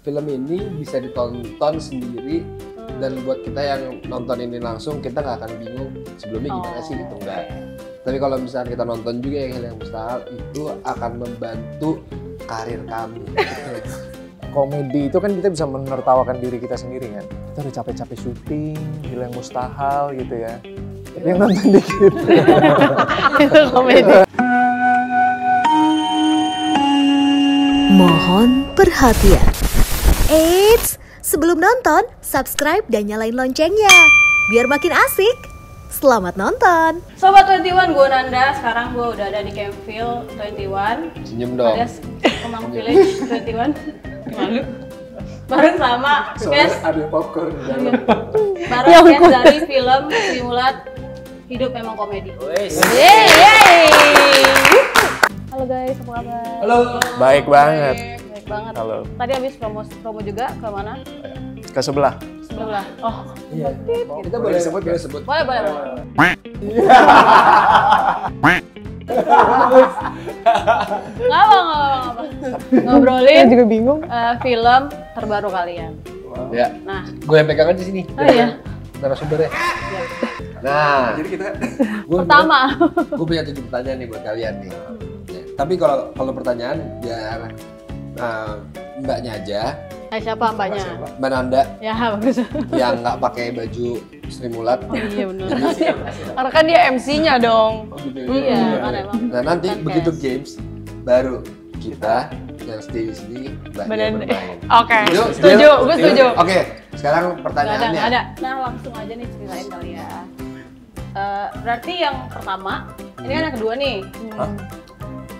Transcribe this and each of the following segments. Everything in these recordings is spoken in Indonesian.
film ini bisa ditonton sendiri dan buat kita yang nonton ini langsung kita nggak akan bingung sebelumnya gimana sih gitu enggak. Tapi kalau misalnya kita nonton juga yang Hal yang Mustahil itu akan membantu karir kami. Komedi itu kan kita bisa menertawakan diri kita sendiri kan. Kita udah capek-capek syuting, Hal yang Mustahil gitu ya. Tapi yang nonton dikit. Itu komedi. Mohon perhatian. Eits, sebelum nonton, subscribe dan nyalain loncengnya. Biar makin asik. Selamat nonton. Sobat 21, gue Nanda. Sekarang gue udah ada di Campville 21. Senyum dong. Alias Kemang Village 21. Malu. Bareng sama Kes. Ada popcorn di dalam. Bareng Kes dari film Simulat Hidup Memang Komedi. Yeay. Halo guys, apa kabar? Halo. Baik banget. Baik banget. Halo. Tadi habis promo juga ke mana? Ke sebelah. Sebelah. Oh, Iya. Kita boleh sebut, boleh sebut. boleh. Nggak apa. Ngobrolin juga bingung. film terbaru kalian. Ya. Nah, Gue yang pegang aja sini. oh iya. Narasumbernya. Iya. Nah, Jadi kita Pertama. gue punya 7 pertanyaan nih buat kalian nih. Ya, tapi kalau pertanyaan biar mbaknya aja, Siapa mbaknya? Mbak Nanda Ya, bagus. yang nggak pakai baju Sri Mulat. Oh iya benar. Karena kan dia MC-nya dong. Oh, gitu. Iya, kan emang. Nah nanti Kan begitu Kes. games baru kita yang stay di sini mbaknya Bener. bermain. Oke, Deal? setuju, Deal? gue Deal? setuju. Oke, sekarang Nggak pertanyaannya. ada. Nah, langsung aja nih ceritain kali ya. Berarti yang pertama, ini kan yang kedua nih.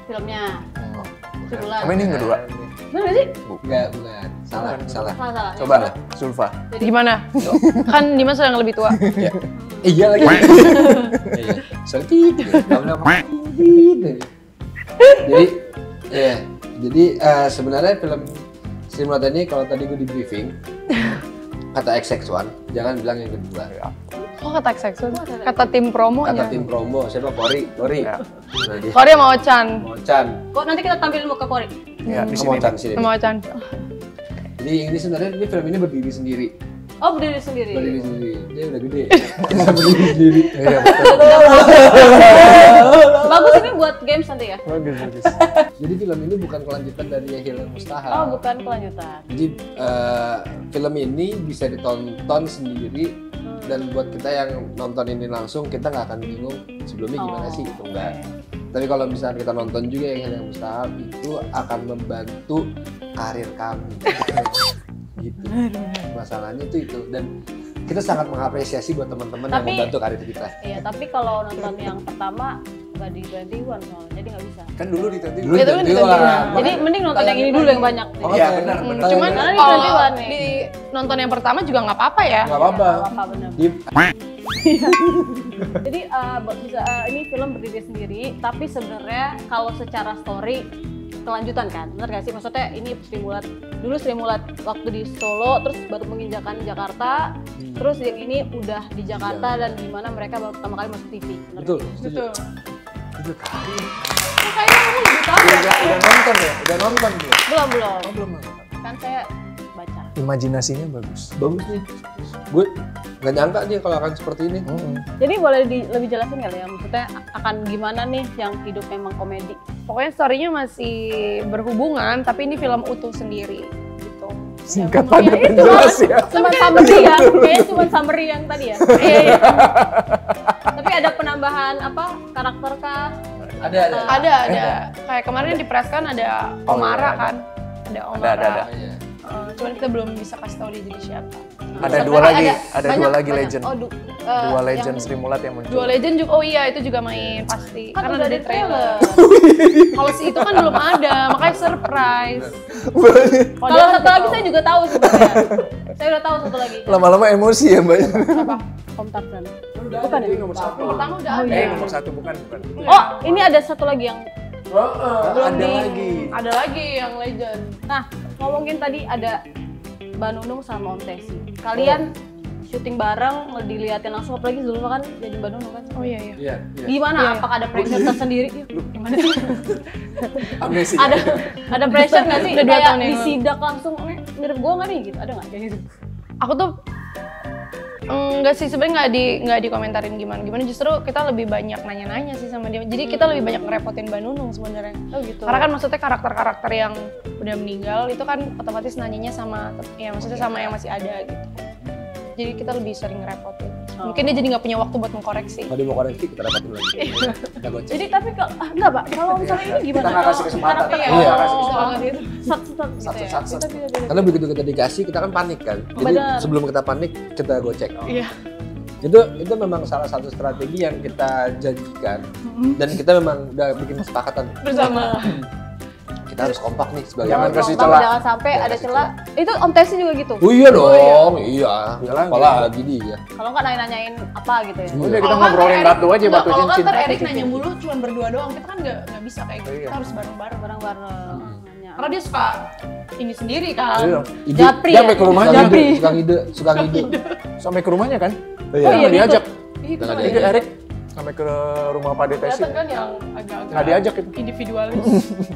Filmnya. Simulat. Apa ini yang kedua? Bener nggak sih? Enggak, bukan. Salah. Salah. Coba lah, Sulfa. Gimana? Kan Dimas yang lebih tua. Ya. Iya lagi. Iya. Soalnya Jadi, ya. Jadi sebenarnya film Simulat ini kalau tadi gue di briefing kata XX1, jangan bilang yang kedua. Kok kata seksual? Kata tim promonya. Kata tim promo, siapa? Kori. Ya. Nah, dia. Korea mau Chan. Mocan. Kok nanti kita tampilin muka Kori? Ya, di Kamu sini. Mocan sini. Mau Chan. Jadi ini sebenarnya ini film ini berdiri sendiri. Oh, berdiri sendiri. Berdiri sendiri. Dia udah gede. Bisa berdiri sendiri. Iya, betul. Bagus ini buat games nanti ya? Bagus, bagus. Jadi film ini bukan kelanjutan dari Hal yang Mustahil. Oh, bukan kelanjutan. Jadi film ini bisa ditonton sendiri dan buat kita yang nonton ini langsung kita nggak akan bingung sebelumnya gimana sih gitu enggak. Tapi kalau misalnya kita nonton juga yang Hal yang Mustahil itu akan membantu karir kami. Gitu. Masalahnya itu dan kita sangat mengapresiasi buat teman-teman yang Tapi- membantu karir kita. Iya, tapi kalau nonton yang pertama nggak di 21 soalnya, jadi nggak bisa. Kan dulu di tadi. Dulu Itu kan di ditonton. 21. Jadi mending nonton yang ini dulu yang banyak. Oh, Iya, oke. benar, benar. Cuman Karena di kalau 21 nih. di nonton yang pertama juga nggak apa-apa ya. nggak apa-apa. Apa bener. Jadi ini film berdiri sendiri, tapi sebenarnya kalau secara story kelanjutan kan, bener gak sih? Maksudnya ini Sri Mulat waktu di Solo, terus baru menginjakan Jakarta, terus yang ini udah di Jakarta dan gimana mereka baru pertama kali masuk TV. Bener Betul, gak? setuju. Itu kali. Kayaknya kamu lebih tahu ya? Udah nonton ya? Udah nonton belum? Belum. Oh, belum nonton. Kan saya baca. Imajinasinya bagus. Bagus nih. Gue nggak nyangka dia kalau akan seperti ini. Jadi boleh lebih jelasin kali ya, maksudnya akan gimana nih yang hidup memang komedi? Pokoknya story-nya masih berhubungan, tapi ini film utuh sendiri gitu. Singkat Ya, padat itu dan jelas ya. Cuma summary ya, kayaknya cuma summary yang tadi ya. Iya. Tapi ada penambahan apa karakter kah? Ada. Ada. Kayak kemarin di press kan ada Oh, Omara iya, kan. Ada Omara. Ada. Iya. Cuman kita belum bisa kasih tahu dia jadi siapa. Ada Sebenarnya dua lagi, ada banyak, dua lagi banyak. legend. Oh, Dua legend Sri Mulat yang muncul. Dua legend juga, oh iya itu juga main pasti. Kan Karena udah ada di di trailer. trailer. Kalau si itu kan belum ada, makanya surprise. Kalau satu lagi saya juga tahu sebenarnya. Saya udah tahu satu lagi. Lama-lama emosi ya mbak. Apa? Om Tarzan. Bukan ya? Nomor satu. Yang pertama udah ada. Nomor satu bukan. Oh, ini ada satu lagi yang Ada lagi. Ada lagi yang legend. Nah, ngomongin tadi ada Mbak Nunung sama Om Tesi. Kalian syuting bareng, dilihatin langsung, apalagi Zulfa kan jadi Mbak Nunung kan? Oh iya iya. Iya. Gimana? Iya. Apakah ada pressure tersendiri? Gimana sih? Amnesia. ada pressure nggak sih? Udah 2 Kayak tahun yang lalu. disidak langsung, mirip gue nggak nih gitu, ada nggak kayak gitu? Aku tuh enggak sih, sebenarnya nggak dikomentarin gimana, justru kita lebih banyak nanya-nanya sih sama dia. Jadi kita lebih banyak ngerepotin Mbak Nunung sebenarnya. Oh gitu. Karena kan maksudnya karakter-karakter yang udah meninggal itu kan otomatis nanyanya sama, ya maksudnya sama yang masih ada gitu. Jadi kita lebih sering ngerepotin. Mungkin dia jadi nggak punya waktu buat mengkoreksi. Kalau dia mau koreksi kita dapatin lagi. Kita gocek. Jadi tapi enggak Pak, kalau misalnya ini gimana? Kita nggak kasih kesempatan. Karakternya, Iya. kasih kesempatan gitu. Sat-sat gitu ya. Sat-sat. Beda-beda. Karena begitu kita dikasih kita kan panik kan. Jadi Benar. sebelum kita panik kita gocek. Iya. Itu memang salah satu strategi yang kita janjikan dan kita memang udah bikin kesepakatan Bersama. kita harus kompak nih sebagai Jangan orang. kasih Bang, celah. Jangan sampai Jangan ada kasih celah. Itu Om Tesi juga gitu. Oh iya dong, iya. Jalan, Apalagi dia. Kalau nggak nanya-nanyain apa gitu ya. Udah kita ngobrolin batu aja, batu Kalau cincin. kan Erik nanya mulu cuma berdua doang, kita kan nggak bisa kayak gitu. Iya. Kita harus bareng-bareng. Bareng-bareng nanya. Karena dia suka ini sendiri kan. Iya. Ide, Japri Dia ya? sampai ke rumahnya. suka ngide, suka ngide. Sampai ke rumahnya kan? Oh iya. Nggak diajak. Iya, Jangan kita dia. Jadi Erik sampai ke rumah Pak Detesi. kelihatan kan yang agak-agak Nggak diajak itu. individualis.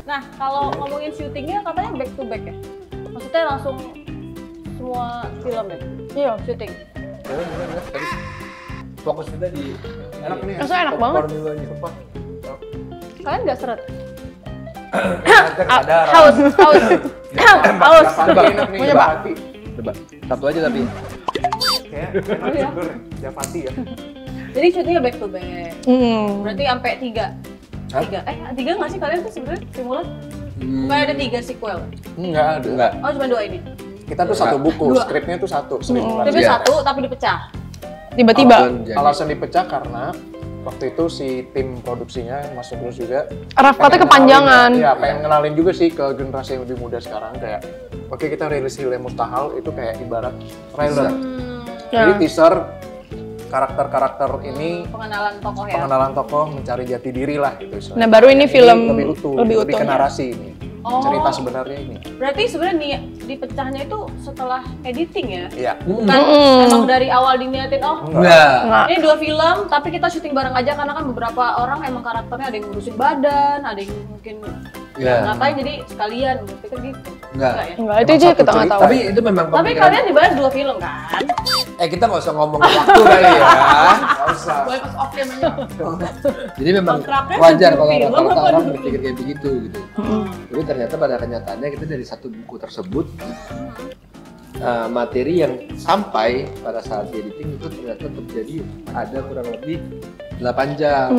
Nah, kalau ngomongin syutingnya katanya back to back ya? Maksudnya langsung semua film ya? Iya. Syuting? Tadi fokus kita di Enak nih. Rasanya enak banget. popcorn dulu aja. Kalian nggak seret? Ada. Haus. Haus. Enak nih. Punya, Pak. Japati. Coba, satu aja tapi. Kayak enak Iya. seger. Japati ya. Jadi syutingnya back to back. Berarti sampai 3. Hah? 3 nggak sih kalian tuh sebenarnya simulat? Bukan ada 3 sequel? Enggak ada. Enggak. Oh cuma 2 ini? Kita tuh satu buku, Dua. skripnya tuh satu. Seribuan. Tapi Iya. 1 tapi dipecah. Tiba-tiba. Alasan dipecah karena waktu itu si tim produksinya masuk terus juga. Raf katanya pengen kepanjangan. kenalin, Iya, pengen kenalin juga sih ke generasi yang lebih muda sekarang kayak oke kita rilis Hilal Mustahil itu kayak ibarat trailer. Ya. Jadi teaser karakter-karakter ini Pengenalan tokoh ya? pengenalan tokoh mencari jati diri lah gitu. istilahnya. Nah, baru ini Yang film lebih utuh, lebih lebih ke utuh. narasi ini. Oh. Cerita sebenarnya ini. Berarti sebenarnya niat dipecahnya itu setelah editing ya? Iya. Bukan emang dari awal diniatin, oh Enggak. Nggak. ini 2 film, tapi kita syuting bareng aja karena kan beberapa orang emang karakternya ada yang ngurusin badan, ada yang mungkin Iya. ngapain jadi sekalian, kita gitu. Enggak. ya? Enggak, itu Emang aja satu kita nggak cerita. tahu. Tapi itu memang Tapi pemikiran. kalian dibayar 2 film kan? Kita nggak usah ngomong waktu kali ya. Nggak usah. Boleh pas off cam aja. Jadi memang Kontraknya wajar satu kalau film rata-rata apa orang dua berpikir kayak begitu gitu. Tapi ternyata pada kenyataannya kita dari satu buku tersebut materi yang sampai pada saat di editing itu ternyata terjadi ada kurang lebih 8 jam.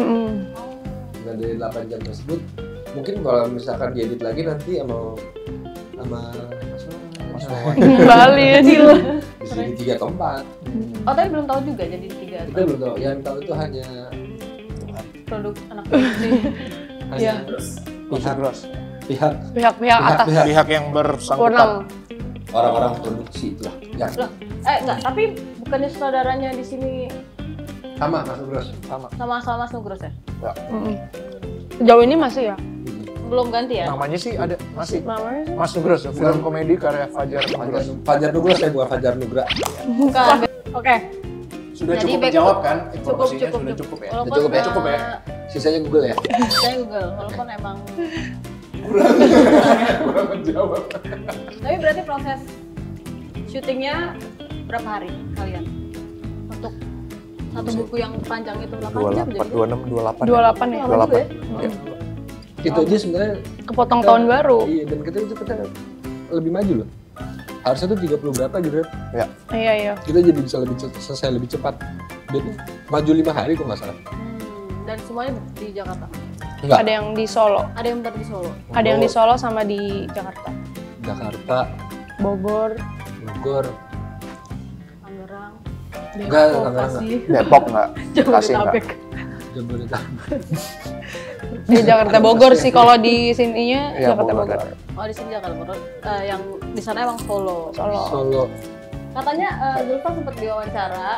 Dan dari 8 jam tersebut mungkin kalau misalkan diedit lagi nanti sama Mas Wawan Bali ya sih lo. bisa jadi 3 atau 4. Oh tadi belum tahu juga jadi 3 Kita belum tahu. Yang tahu itu hanya produk anak produksi. Iya. pihak Pihak-pihak atas. Pihak yang bersangkutan. Wewenang. orang-orang produksi itulah. Ya, Loh, enggak, tapi bukannya saudaranya di sini sama Mas Nugros. sama Mas Nugros ya? Sejauh ini masih ya? Belum ganti ya? Namanya sih ada masih Namanya sih. Mas Nugros, film komedi karya Fajar Nugros. Fajar Nugros ya, bukan Fajar Nugra. Bukan. Oke. Sudah Jadi cukup back menjawab to- kan? Informasinya sudah cukup ya. Walaupun, Cukup ya? Cukup ya? Sisanya Google ya. Saya Google, walaupun emang. Kurang menjawab. Tapi berarti proses syutingnya berapa hari kalian? Untuk satu buku yang panjang itu 8 jam 28, jadi? 26, 28. 28 ya? Lama juga ya? Iya. Itu aja sebenarnya Kepotong tahun baru. Iya, dan kita lebih maju loh. Harusnya tuh 30 berapa gitu. Ya. Iya, iya. Kita jadi bisa selesai lebih cepat. Dan maju 5 hari kok nggak salah. Dan semuanya di Jakarta. Enggak. Ada yang di Solo. Ada yang bentar di Solo. Ada yang di Solo sama di Jakarta. Jakarta, Bogor. Bogor. Tangerang. Enggak, Depok, Tangerang Bekasi. Depok enggak? Bekasi enggak? Jabodetabek. Jabodetabek. Di Jakarta Bogor sih kalau di sininya Iya, Jakarta Bogor. Bogor. Oh di sini Jakarta Bogor. Yang di sana emang Solo. Solo. Solo. Katanya Zulfa sempat diwawancara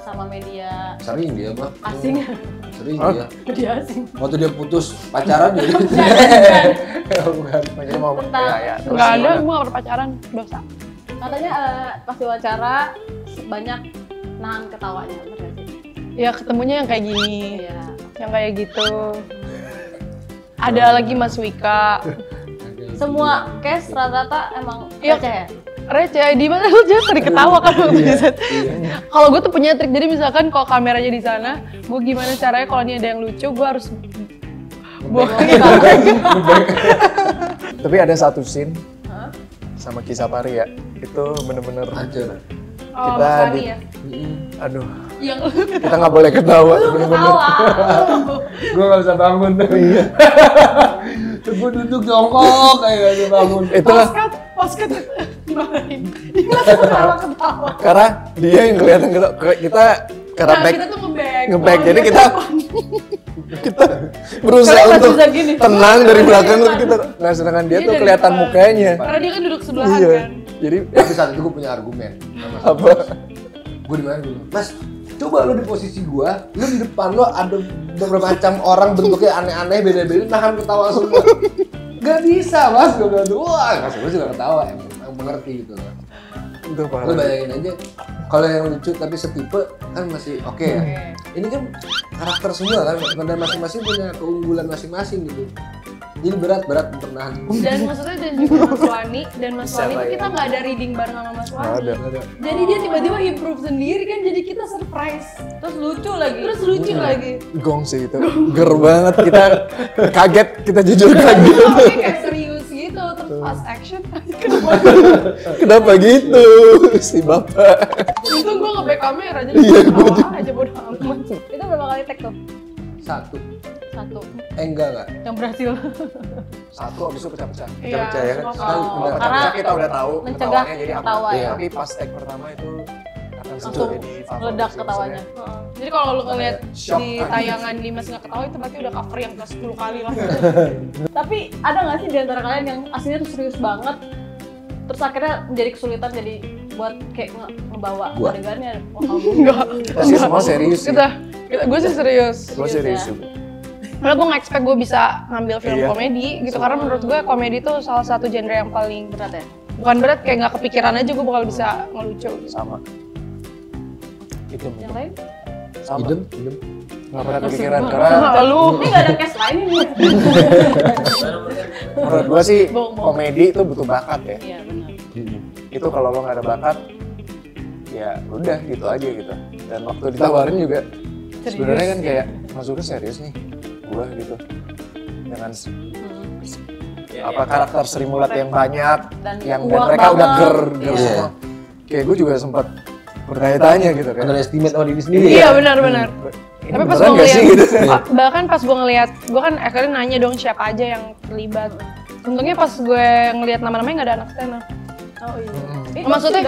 sama media Sering dia mah. asing. Sering Hah? dia. Media asing. Waktu dia putus pacaran jadi. Bukan. Jadi mau Tentang- ya, ya. Terus Nggak ada, gimana? gue nggak pernah pacaran. Dosa. Katanya pas diwawancara banyak nahan ketawanya, bener gak sih? Ya ketemunya yang kayak gini. Iya. Yang kayak gitu. Ada lagi Mas Wika. Semua cast rata-rata emang Iya. receh ya? Receh, di mana lu jangan sering ketawa kan waktu di set. Kalau gue tuh punya trik, jadi misalkan kalau kameranya di sana, gue gimana caranya kalau ini ada yang lucu, gue harus buang. Tapi ada satu scene sama Kisah Pari ya, itu bener-bener Hancur. Oh, Kita Mas Wani di- ya. aduh, Yang kita nggak boleh ketawa bener-bener. Gue gak bisa bangun. Iya. Gue duduk jongkok kayak gak bisa bangun. Itu Paskat dimarahin. Dimana ketawa-ketawa. karena dia yang kelihatan kita karena Nah, back kita tuh nge-back. nge-back, Oh, jadi dia kita depan. kita berusaha Kalian masih untuk bisa gini. tenang dari belakang Dia terus kita. Nah sedangkan dia Dia tuh dari kelihatan depan. mukanya. Karena dia kan duduk sebelahan Iya. kan. Jadi Tapi saat itu gue punya argumen. apa? Gue di mana dulu? Mas, coba lu di posisi gua, lu di depan lu ada beberapa macam orang bentuknya aneh-aneh, beda-beda, nahan ketawa semua. Gak bisa mas, gue bilang tuh, wah, mas gue juga ketawa, emang mengerti gitu loh. Itu Lu parah. bayangin aja, kalau yang lucu tapi setipe kan masih oke ya. Ini kan karakter semua kan, dan masing-masing punya keunggulan masing-masing gitu. Jadi berat untuk nahan. Dan maksudnya dan juga Mas Wani dan Mas Bisa Wani lah itu ya. kita nggak ada reading bareng sama Mas Nggak Wani. ada. Jadi dia tiba-tiba improve sendiri kan, jadi kita surprise. Terus lucu lagi. Terus lucu lagi. Gong sih itu, ger banget kita kaget, kita jujur kaget. Tapi kayak serius gitu, terus pas action. Kenapa gitu si bapak? Itu gue nge-back kamera, jadi Iya, gue ketawa aja bodo amat. Itu berapa kali take tuh? Satu, Satu. enggak. Yang berhasil. Satu abis itu pecah-pecah. Iya, Pecah-pecah ya kan? semua Sekali tahu. udah Karena pecah kita udah tahu mencegah ketawanya jadi aman. ketawa ya. Tapi pas take pertama itu akan Langsung jadi favorit meledak sih ketawanya. maksudnya. Jadi kalau lu ngeliat Shock di kan. tayangan Dimas nggak ketawa itu berarti udah cover yang ke 10 kali lah. Tapi ada nggak sih di antara kalian yang aslinya tuh serius banget, terus akhirnya menjadi kesulitan jadi buat kayak ngebawa Gua. adegannya? Wah, kamu Enggak. Kita sih semua serius sih. Gue sih serius. Gue serius ya. juga. Karena gue nggak expect gue bisa ngambil film Iya. komedi gitu, karena menurut gue komedi itu salah satu genre yang paling berat ya. bukan berat, kayak nggak kepikiran aja gue bakal bisa ngelucu gitu. Sama. Itu Yang lain? sama. Idem. Nggak pernah kepikiran karena Lalu Ini nggak ada cast lain ini. menurut gue sih Bohong. komedi itu butuh bakat ya. Iya benar. Itu kalau lo nggak ada bakat, ya udah gitu aja gitu. Dan waktu ditawarin juga sebenarnya kan kayak masuknya serius nih, gua gitu. Dengan apa karakter Sri Mulat yang banyak, Dan yang uang mereka udah banget. ger Iya. semua. Kayak gue juga sempat bertanya-tanya gitu kan. Underestimate sama diri sendiri iya ya. benar-benar. Ini Tapi pas beneran gue nggak sih gitu? bahkan pas gue ngeliat, gue kan akhirnya nanya dong siapa aja yang terlibat. Untungnya pas gue ngeliat nama-namanya nggak ada anak stand. Oh iya. Maksudnya,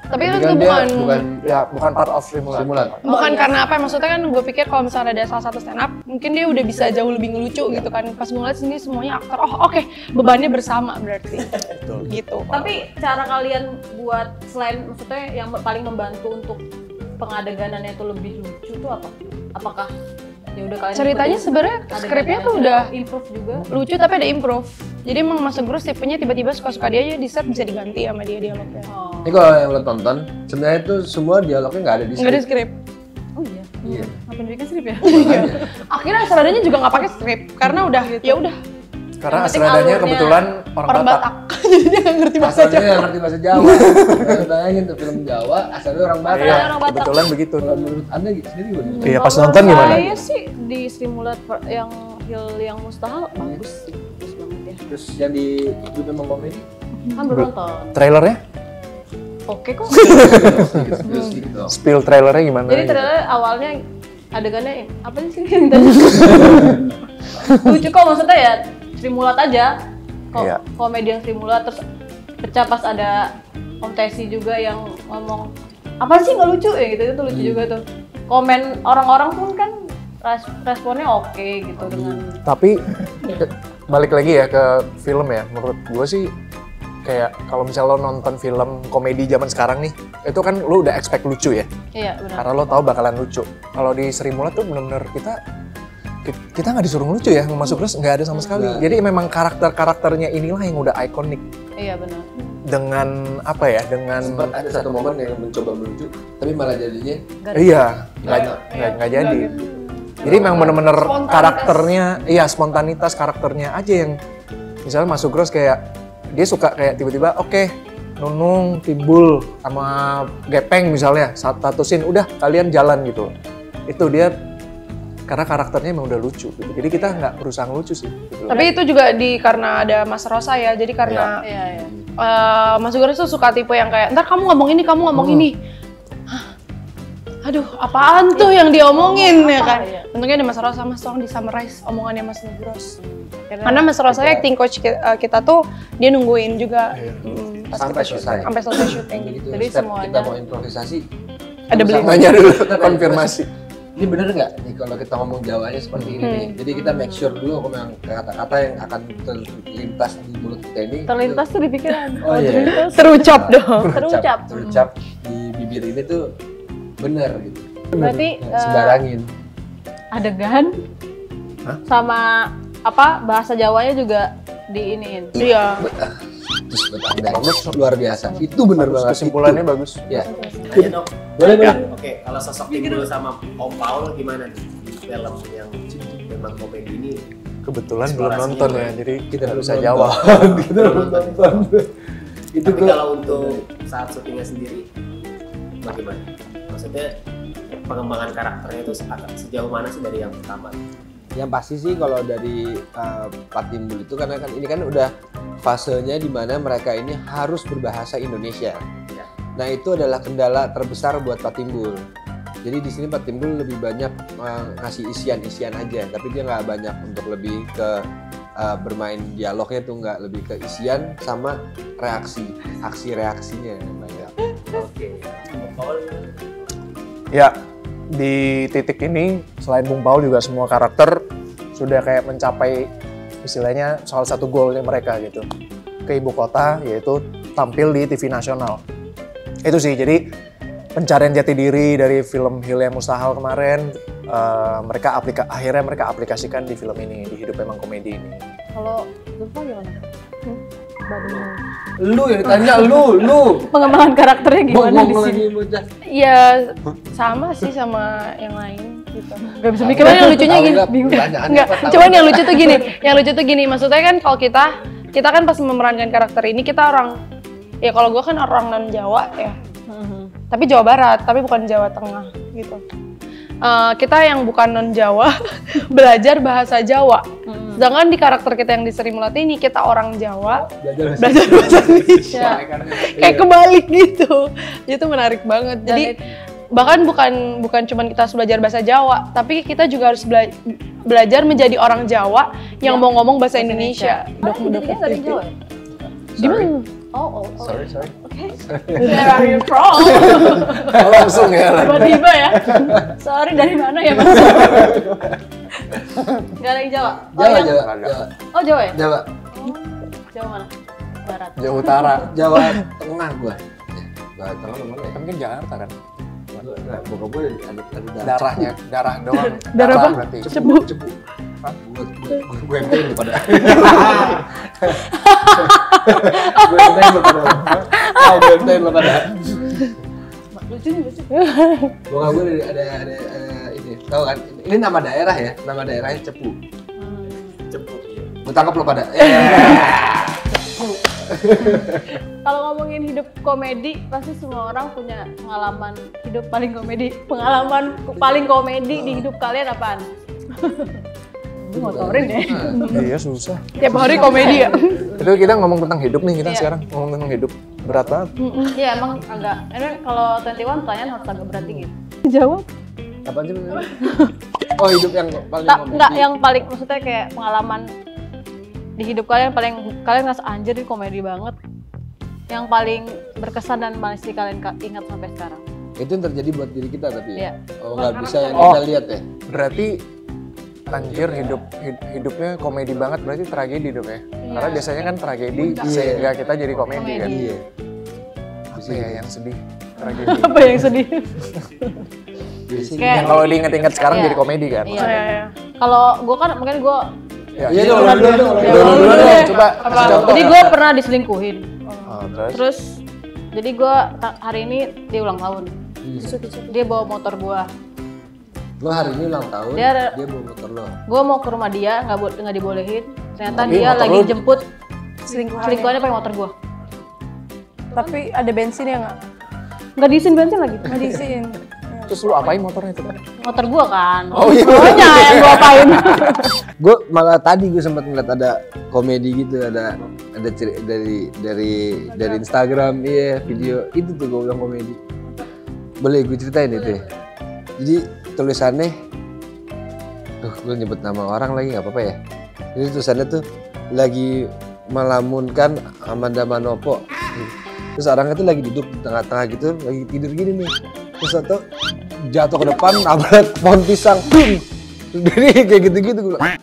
tapi Jadi itu kan dia bukan Ya bukan part of Sri Mulat. Simulat. bukan karena apa, maksudnya kan gue pikir kalau misalnya ada salah satu stand up, mungkin dia udah bisa jauh lebih ngelucu gitu kan. Pas gue ngeliat sini semuanya aktor, oh oke, bebannya bersama berarti. Gitu. Tapi cara kalian buat selain maksudnya yang paling membantu untuk pengadeganannya itu lebih lucu tuh apa? Apakah ya udah kalian Ceritanya ikutin sebenarnya adegannya skripnya tuh aja, udah improve juga. lucu tapi ada improve. Jadi emang Mas Agus tipenya tiba-tiba suka-suka dia aja di set bisa diganti sama dia dialognya. Oh. Ini kalau yang lo tonton, sebenarnya itu semua dialognya nggak ada di Nggak ada script. skrip. Oh iya. Iya. Ngapain bikin skrip ya? Akhirnya Asradanya juga nggak pakai skrip karena udah ya udah Yang Karena penting Asradanya alurnya. kebetulan orang Batak. Jadi dia nggak ngerti bahasa Asalnya Jawa. nggak ngerti bahasa Jawa. Bayangin tuh film Jawa, asalnya orang Batak. Iya, orang Batak. kebetulan begitu. Kalau menurut anda sendiri gimana? Iya, pas Kalau nonton gimana? Saya sih di Sri Mulat yang Hill yang Mustahil bagus banget ya. Terus yang di itu memang komedi? Kan belum nonton. Trailernya? Oke kok. Terus gitu. Spill trailernya gimana? Jadi gitu? ternyata awalnya adegannya apa sih yang tadi? Lucu kok maksudnya ya Sri Mulat aja. Kok Iya. komedi yang Sri Mulat terus pecah pas ada Om Tesi juga yang ngomong apa sih nggak lucu ya gitu itu lucu juga tuh. Komen orang-orang pun kan responnya oke gitu dengan Tapi balik lagi ya ke film ya, menurut gue sih kayak kalau misalnya lo nonton film komedi zaman sekarang nih, itu kan lo udah expect lucu ya, iya benar. karena lo tahu bakalan lucu. Kalau di Sri Mulat tuh bener-bener kita nggak disuruh lucu ya, masuk terus nggak ada sama sekali. Nggak. Jadi memang karakternya inilah yang udah ikonik Iya benar. dengan apa ya, dengan Sempat ada satu momen yang mencoba melucu, tapi malah jadinya iya nggak jadi. Jadi memang bener-bener Spontanitas. karakternya, iya spontanitas karakternya aja yang misalnya masuk Gross kayak dia suka kayak tiba-tiba oke, Nunung timbul sama Gepeng misalnya satu scene udah kalian jalan gitu. Itu dia karena karakternya emang udah lucu gitu. Jadi kita nggak berusaha lucu sih gitu. Tapi itu juga karena ada Mas Rosa ya. Jadi karena Iya. Mas Ugres tuh suka tipe yang kayak ntar kamu ngomong ini, kamu ngomong ini. Hah? Aduh, apaan tuh yang diomongin ya kan? Iya. Untungnya ada Mas Rosa, Mas tolong di-summarize omongannya Mas Nugros. Karena Mas Rosa acting coach kita tuh dia nungguin juga pas Sampai kita selesai. sampai selesai syuting. Begitu Jadi step semuanya- kita mau improvisasi, Ada beli. Nanya dulu konfirmasi. ini bener nggak nih kalau kita ngomong Jawanya seperti ini nih. Jadi kita make sure dulu yang kata-kata yang akan terlintas di mulut kita ini. Terlintas tuh di pikiran. Oh iya. Terlintas. Terucap dong. Terucap. Di bibir ini tuh bener gitu. Berarti Nggak sembarangin. adegan sama bahasa Jawanya juga diiniin. Iya. Terus buat Anda luar biasa. Itu bener banget. Kesimpulannya bagus. Ya. Tanya dong. Boleh, boleh. Oke, kalau sosok Timbul sama Om Paul gimana nih di film yang memang komedi ini? Kebetulan belum Eksplorasinya nonton ya, gimana? jadi Kita kita belum bisa nonton. jawab. Kita belum nonton. Itu Tapi gua- kalau untuk saat syutingnya sendiri, bagaimana? Maksudnya pengembangan karakternya itu sejauh mana sih dari yang pertama? Yang pasti sih kalau dari Pak Timbul itu karena kan ini kan udah fasenya di mana mereka ini harus berbahasa Indonesia. Ya. Nah itu adalah kendala terbesar buat Pak Timbul. Jadi di sini Pak Timbul lebih banyak ngasih isian-isian aja, tapi dia nggak banyak untuk lebih ke bermain dialognya tuh nggak lebih ke isian sama reaksi, aksi reaksinya yang banyak. Oke. Om Paul Ya, di titik ini selain Bung Paul juga semua karakter sudah kayak mencapai istilahnya salah satu goalnya mereka gitu ke ibu kota, yaitu tampil di TV nasional. Itu sih, jadi pencarian jati diri dari film Hilya Mustahil kemarin akhirnya mereka aplikasikan di film ini, di Hidup Memang Komedi ini. Kalau Zulfa gimana? Baru Lu yang ditanya lu. pengembangan karakternya gimana di sini? Iya, sama sih sama yang lain gitu. Gak bisa mikir. Cuman yang lucunya gini, bingung. Enggak, cuman yang lucu tuh gini, maksudnya kan kalau kita kan pas memerankan karakter ini kita orang, ya kalau gue kan orang non Jawa ya, tapi Jawa Barat, tapi bukan Jawa Tengah gitu. Kita yang bukan non Jawa belajar bahasa Jawa. Sedangkan di karakter kita yang di Sri Mulat ini kita orang Jawa belajar bahasa Indonesia. Kayak kebalik gitu. Itu menarik banget. Jadi bahkan bukan cuma kita harus belajar bahasa Jawa, tapi kita juga harus belajar menjadi orang Jawa yang mau ngomong bahasa Indonesia. Jadinya dari Jawa ya? Di mana? Oh. Sorry. Oke. Where are you from? Langsung ya. Tiba-tiba ya. Sorry, dari mana ya Mas? Gak ada yang Jawa? Jawa. Oh Jawa ya? Jawa. Jawa mana? Barat. Jawa Utara. Jawa Tengah gua. Jawa Tengah mana ya? Kan kan Jakarta kan. Nah, bokap gue ada Darahnya, darah doang. Darah apa? berarti. Cebu. Gue ente lu pada. Gue ente lu pada. Gue ente lu pada. Lucu nih, lucu. Bokap gue ada ini, tahu kan? Ini nama daerah ya, nama daerahnya Cepu. Cepu. Gue tangkap lo pada. Kalau ngomongin hidup komedi, pasti semua orang punya pengalaman hidup paling komedi. Pengalaman paling komedi di hidup kalian apaan? Gue ngotorin deh. Iya susah. Tiap hari komedi ya. Itu kita ngomong tentang hidup nih kita Iya. sekarang ngomong tentang hidup berat banget. Iya emang agak. Ini kalau 21 pertanyaan harus agak berat dikit. Jawab. Apaan sih bener? Oh hidup yang paling Enggak, yang paling maksudnya kayak pengalaman di hidup kalian kalian ngerasa anjir ini komedi banget. Yang paling berkesan dan paling sih kalian ingat sampai sekarang. itu yang terjadi buat diri kita tapi ya. Iya. Oh nggak bisa yang Oh. kita lihat ya. Berarti anjir hidupnya komedi banget, berarti tragedi dong ya. Karena biasanya kan tragedi sehingga kita jadi komedi kan. Iya. Apa ya yang sedih? Tragedi. Apa yang sedih? Kayak Yang kalau diinget-inget sekarang Iya. jadi komedi kan. Iya. Iya. Kalau gue kan mungkin gue Ya, Iya, dulu, dulu, dulu, dulu, dulu, dulu, dulu, dulu deh. coba kasih contoh. jadi gue pernah diselingkuhin. Oh, terus? Terus jadi gue hari ini dia ulang tahun. Dia bawa motor gue. Lo hari ini ulang tahun, Dia ada- dia bawa motor lo. Gue mau ke rumah dia nggak dibolehin. Ternyata Tapi dia motor lagi lu- jemput Selingkuhannya. selingkuhannya pakai motor gua. Tapi ada bensin ya nggak? Nggak diisiin bensin lagi. Nggak diisiin. Terus lu apain motornya itu kan? Motor gua kan. Oh, iya. Pokoknya yang gua apain. Gue malah tadi gue sempat ngeliat ada komedi gitu, ada dari Instagram, iya video itu tuh gue bilang komedi. Boleh gue ceritain itu ya? Jadi tulisannya, gue nyebut nama orang lagi nggak apa-apa ya. Jadi tulisannya tuh lagi melamunkan Amanda Manopo. Terus orangnya tuh lagi duduk di tengah-tengah gitu, lagi tidur gini nih. Terus atau jatuh ke depan, nabrak pohon pisang. Jadi kayak gitu-gitu gue bilang,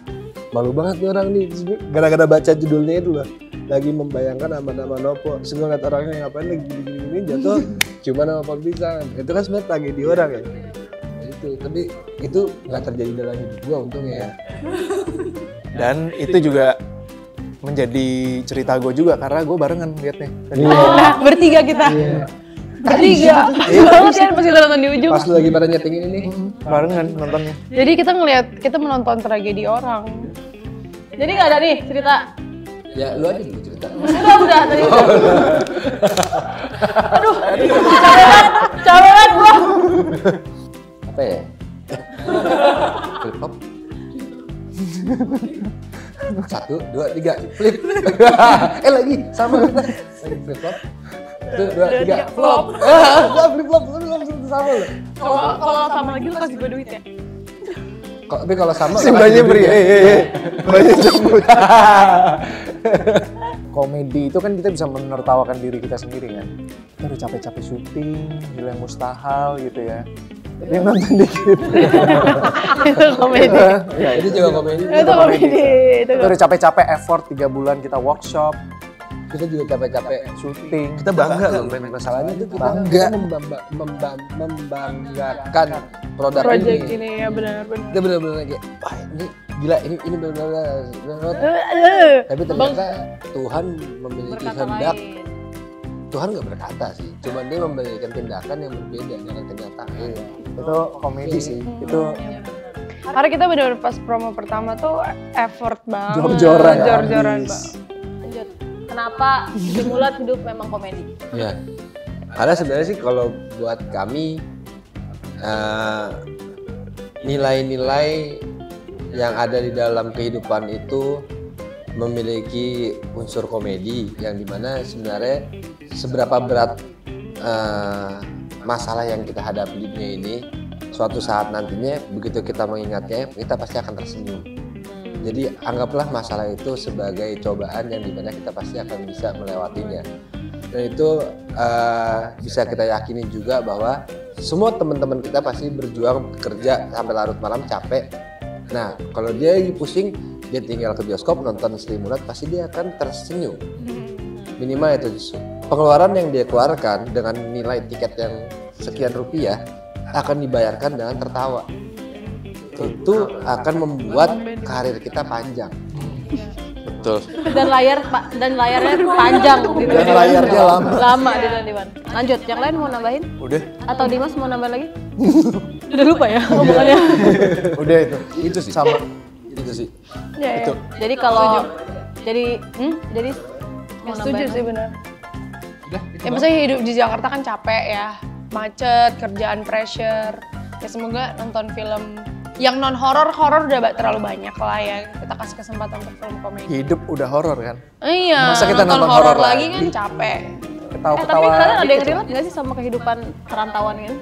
malu banget nih orang nih. Terus gue gara-gara baca judulnya itu loh, lagi membayangkan Amanda Manopo. Terus gue ngeliat orangnya ngapain lagi gini-gini jatuh cuma nama pohon pisang. Itu kan sebenarnya tragedi orang ya. Nah, itu, tapi itu nggak terjadi dalam hidup gue untungnya ya. Dan itu juga menjadi cerita gue juga karena gue barengan liatnya. Nah, bertiga kita. Bertiga. Banget kan pas kita nonton di ujung. Pas lu lagi pada nyeting ini nih, Barengan nontonnya. Jadi kita menonton tragedi orang. Jadi nggak ada nih cerita. ya lu aja dulu cerita. Udah tadi. Aduh, capek banget gua. Apa ya? Flip flop. 1, 2, 3, flip. Lagi sama kita. Lagi flip flop. 1, 2, 3, flop. Flip flop sama loh. Kalau sama lagi lu kasih gue duit ya. Tapi kalau sama Simbahnya beri. Banyak sebut. Komedi itu kan kita bisa menertawakan diri kita sendiri kan. Kita udah capek-capek syuting, hal yang mustahil gitu ya. Tapi yang nonton dikit. Itu komedi. Ya, itu juga komedi. Itu komedi. Kita udah capek-capek effort 3 bulan kita workshop, Kita juga capek-capek. syuting. Kita bangga loh, masalahnya itu kita Bangga. membanggakan produk Project ini. ini ya benar-benar. Kita benar-benar kayak, wah ini gila, ini benar-benar. Tapi ternyata Tuhan memiliki Berkata kehendak. lain. Tuhan nggak berkata sih, cuma dia memberikan tindakan yang berbeda dengan kenyataan. Itu komedi sih. Itu Karena kita benar-benar pas promo pertama tuh effort banget. jor-joran Jor-joran habis. banget. Lanjut. Kenapa Stimulat hidup memang komedi? Ya, karena sebenarnya sih kalau buat kami nilai-nilai yang ada di dalam kehidupan itu memiliki unsur komedi yang dimana sebenarnya seberapa berat masalah yang kita hadapi di dunia ini, suatu saat nantinya begitu kita mengingatnya kita pasti akan tersenyum. Jadi anggaplah masalah itu sebagai cobaan yang dimana kita pasti akan bisa melewatinya. Dan itu bisa kita yakini juga bahwa semua teman-teman kita pasti berjuang kerja sampai larut malam capek. Nah kalau dia lagi pusing, dia tinggal ke bioskop nonton Stimulat pasti dia akan tersenyum. Minimal itu pengeluaran yang dia keluarkan dengan nilai tiket yang sekian rupiah akan dibayarkan dengan tertawa. Itu akan membuat karir kita panjang. Betul. Dan layarnya panjang gitu. Dan layarnya lama. Lama di Diwan. Lanjut, yang lain mau nambahin? Udah. Atau Dimas mau nambahin lagi? Udah lupa ya omongannya. Udah itu. Itu sih. Sama. Itu sih. Ya, Itu. Jadi kalau jadi mau setuju nambahin? sih benar. Ya maksudnya hidup di Jakarta kan capek ya, macet, kerjaan pressure. Ya semoga nonton film yang non horor udah terlalu banyak lah ya. Kita kasih kesempatan untuk film komedi. Hidup udah horor kan. Iya. Masa kita nonton horor horor lagi lagi? kan capek. Tapi Ketawa-ketawa. kalian ada yang dikit lah. relate nggak sih sama kehidupan perantauan ini?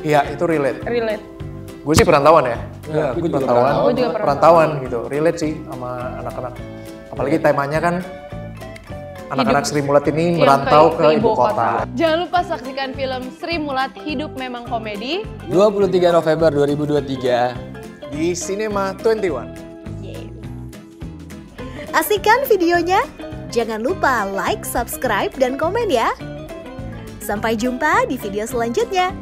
Iya, itu relate. Relate. Gue sih perantauan ya. Iya, gue juga perantauan. Gue juga Perantauan gitu. Relate sih sama anak-anak. Apalagi temanya kan anak-anak Sri Mulat ini Yang merantau ke ibu kota. Jangan lupa saksikan film Sri Mulat Hidup Memang Komedi. 23 November 2023 Di Cinema 21. Asik videonya? Jangan lupa like, subscribe, dan komen ya. Sampai jumpa di video selanjutnya.